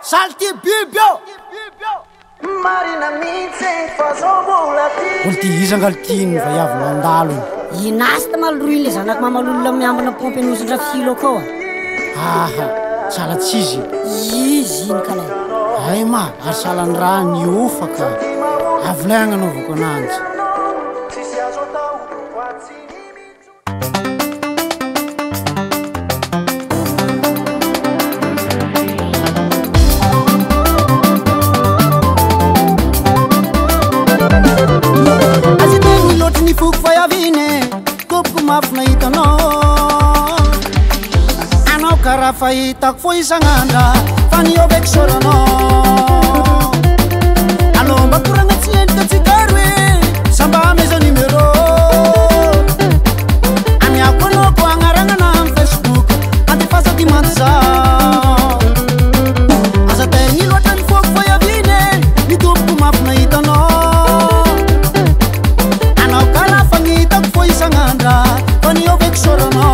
Salty bibio Marina mitseng fazovolati olo ty izangaltiny va iavy mandalo inasta maloroy le zanaky mamalolona miambana pompy anosindra filo koa aha salatsizy izy iny kalay ay ma ary salany raha niofaka avylay agnanovako ananjy tsisy azo atao hoatsy Anao karaha fahitako fo isan'andra fa nioveko soranao alomba koragna tsy endrika tsikaro e samba meza numéro amiako anao ko agnaragnana amy Facebook antefasa dimandy zao aza terigny loatra ny foko fayavine nitopoko mafy nahitanao anao karaha fagnitako fo isan'andra fa nioveko soranao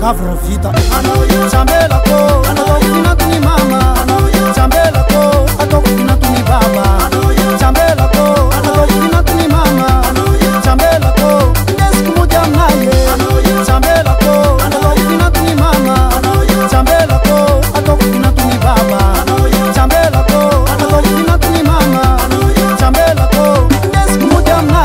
Gavro vita Zambelako Atoko kinatuni mama Zambelako Atoko kinatuni baba Zambelako Atoko kinatuni mama Zambelako Ndeski moja mnaye Zambelako Atoko kinatuni mama Zambelako Atoko kinatuni baba Zambelako Atoko kinatuni mama Zambelako Ndeski moja mnaye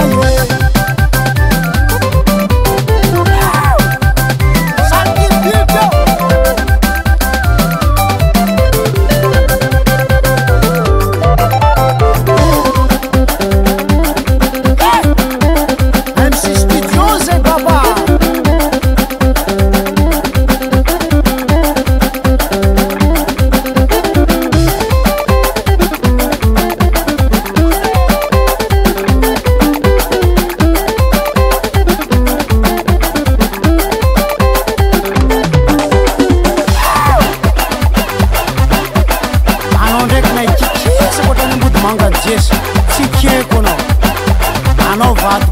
Manga jesu, si kieko no. Ano vado,